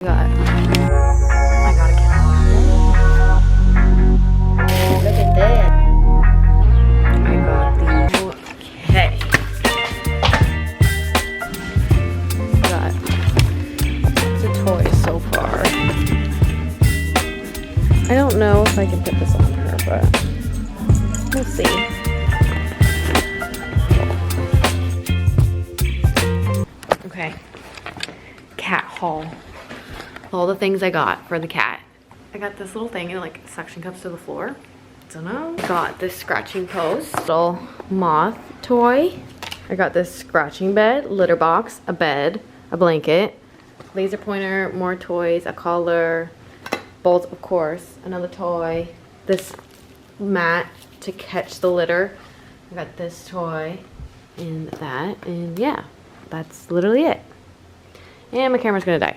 I got a cat. Look at that. I got the okay. Got the toys so far. I don't know if I can put this on her, but we'll see. Okay. Cat haul. All the things I got for the cat. I got this little thing and it like suction cups to the floor. Don't know. Got this scratching post, little moth toy. I got this scratching bed, litter box, a bed, a blanket, laser pointer, more toys, a collar, bolts of course, another toy, this mat to catch the litter. I got this toy and that, and yeah, that's literally it. And my camera's gonna die.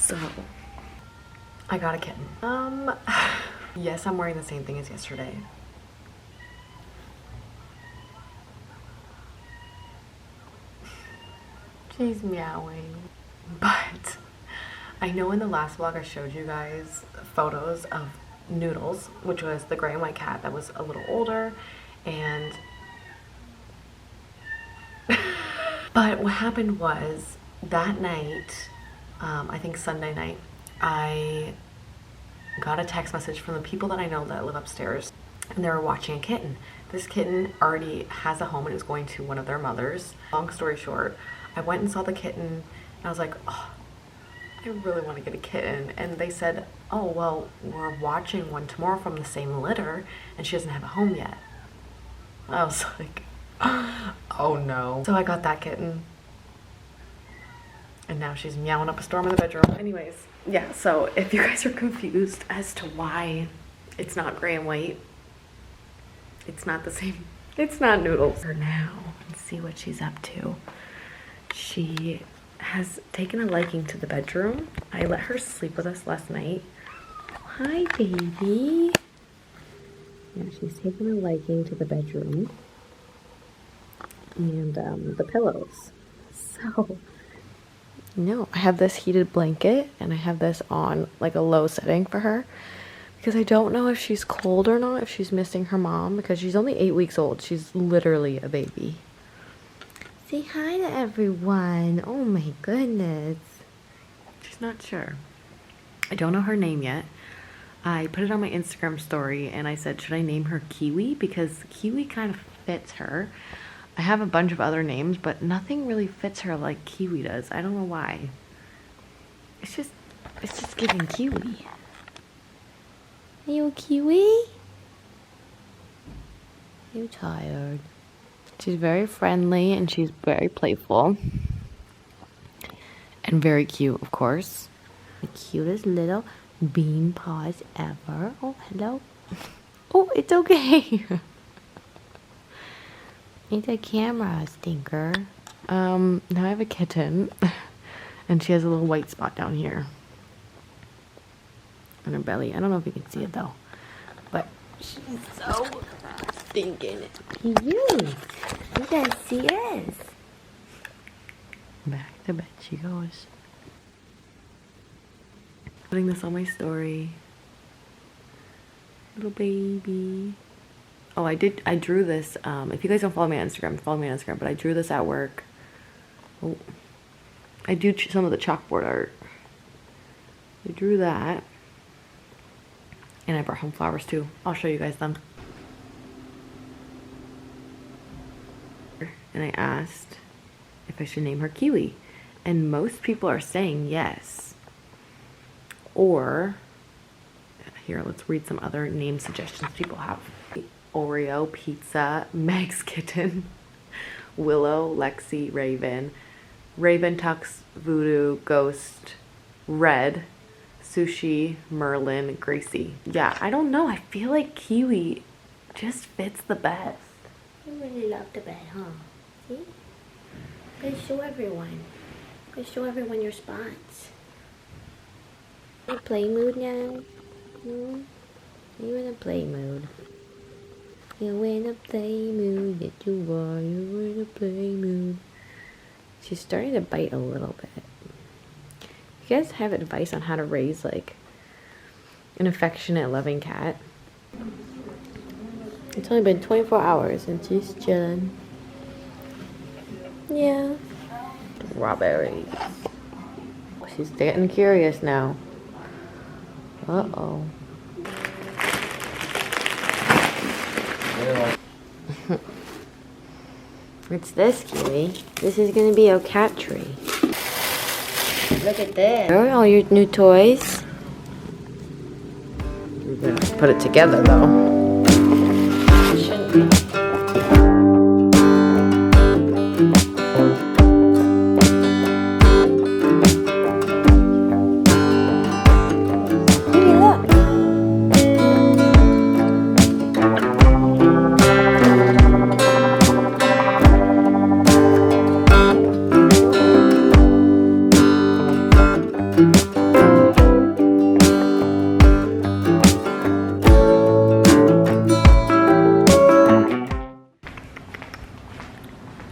So, I got a kitten. Yes, I'm wearing the same thing as yesterday. She's meowing. But, I know in the last vlog I showed you guys photos of Noodles, which was the gray and white cat that was a little older, and but what happened was that night, I think Sunday night, I got a text message from the people that I know that live upstairs, and they were watching a kitten. This kitten already has a home and is going to one of their mothers. Long story short, I went and saw the kitten and I was like, oh, I really want to get a kitten. And they said, oh, well, we're watching one tomorrow from the same litter and she doesn't have a home yet. I was like, oh no. So I got that kitten. And now she's meowing up a storm in the bedroom. Anyways, yeah, so if you guys are confused as to why it's not gray and white, it's not the same. It's not Noodles. For now, let's see what she's up to. She has taken a liking to the bedroom. I let her sleep with us last night. Hi, baby. Yeah, she's taken a liking to the bedroom and the pillows. So, no, I have this heated blanket and I have this on like a low setting for her because I don't know if she's cold or not, if she's missing her mom, because she's only 8 weeks old. She's literally a baby. Say hi to everyone. Oh my goodness. She's not sure. I don't know her name yet. I put it on my Instagram story and I said, should I name her Kiwi? Because Kiwi kind of fits her. I have a bunch of other names, but nothing really fits her like Kiwi does. I don't know why. It's just giving Kiwi. Are you Kiwi? You tired? She's very friendly and she's very playful. And very cute, of course. The cutest little bean paws ever. Oh, hello. Oh, it's okay. It's a camera, stinker. Now I have a kitten. And she has a little white spot down here on her belly. I don't know if you can see it though. But she's so stinking cute. You guys see this? Back to bed she goes. Putting this on my story. Little baby. Oh, I drew this. If you guys don't follow me on Instagram, follow me on Instagram. But I drew this at work. Oh, I do some of the chalkboard art. I drew that. And I brought home flowers too. I'll show you guys them. And I asked if I should name her Kiwi. And most people are saying yes. Or, here, let's read some other name suggestions people have. Oreo, Pizza, Meg's Kitten, Willow, Lexi, Raven, Raven Tux, Voodoo, Ghost, Red, Sushi, Merlin, Gracie. Yeah, I don't know. I feel like Kiwi just fits the best. You really love the bed, huh? See? Go show everyone. Go show everyone your spots. You in play mood now? You in a play mood. You in a play mood, yes you are. You in a play mood. She's starting to bite a little bit. You guys have advice on how to raise like an affectionate, loving cat? It's only been 24 hours and she's chilling. Yeah. Strawberries. She's getting curious now. Uh-oh. What's this, Kiwi? This is gonna be a cat tree. Look at this. There are all your new toys. We're gonna have to put it together though. Shouldn't be.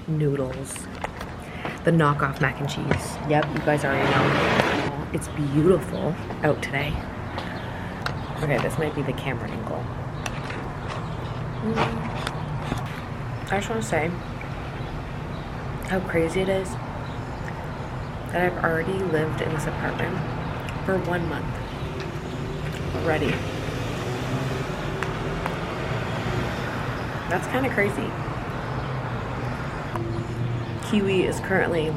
Noodles. The knockoff mac and cheese. Yep, you guys already know. It's beautiful out today. Okay, this might be the camera angle. I just want to say how crazy it is that I've already lived in this apartment for 1 month already. That's kind of crazy. Kiwi is currently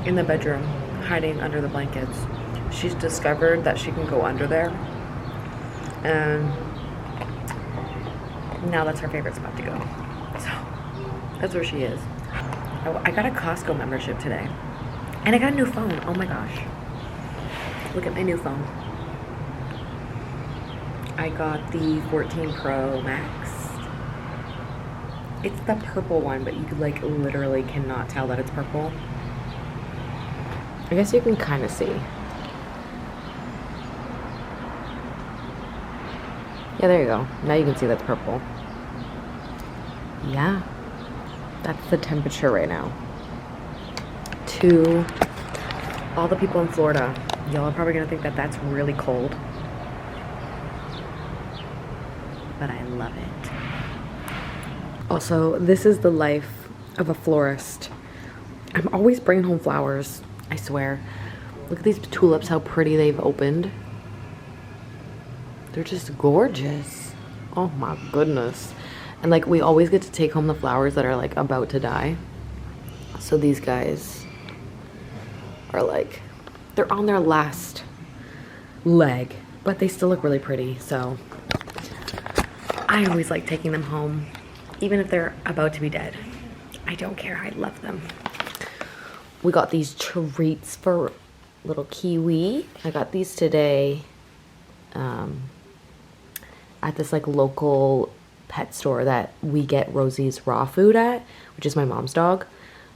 in the bedroom, hiding under the blankets. She's discovered that she can go under there, and now that's her favorite spot to go. So that's where she is. I got a Costco membership today, and I got a new phone. Oh my gosh. Look at my new phone. I got the 14 Pro Max. It's the purple one, but you could like literally cannot tell that it's purple. I guess you can kind of see. Yeah, there you go. Now you can see that's purple. Yeah. That's the temperature right now. To all the people in Florida, y'all are probably gonna think that that's really cold. But I love it. Also, this is the life of a florist. I'm always bringing home flowers, I swear. Look at these tulips, how pretty they've opened. They're just gorgeous. Oh my goodness. And like, we always get to take home the flowers that are like about to die. So these guys are like, they're on their last leg, but they still look really pretty. So I always like taking them home. Even if they're about to be dead. I don't care, I love them. We got these treats for little Kiwi. I got these today at this like local pet store that we get Rosie's raw food at, which is my mom's dog.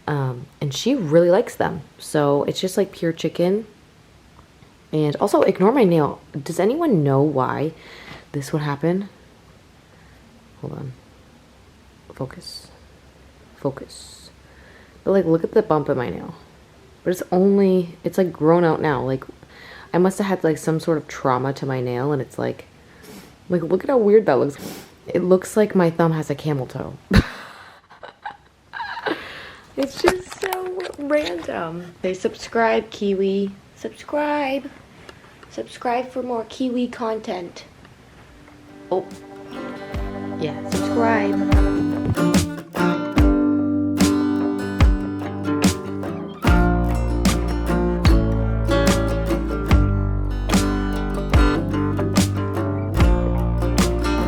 And she really likes them. So it's just like pure chicken. And also, ignore my nail. Does anyone know why this would happen? Hold on. Focus. Focus. But like, look at the bump in my nail. But it's like grown out now. Like, I must have had like some sort of trauma to my nail, and it's like look at how weird that looks. It looks like my thumb has a camel toe. It's just so random. They subscribe, Kiwi. Subscribe. Subscribe for more Kiwi content. Oh. Yeah, subscribe.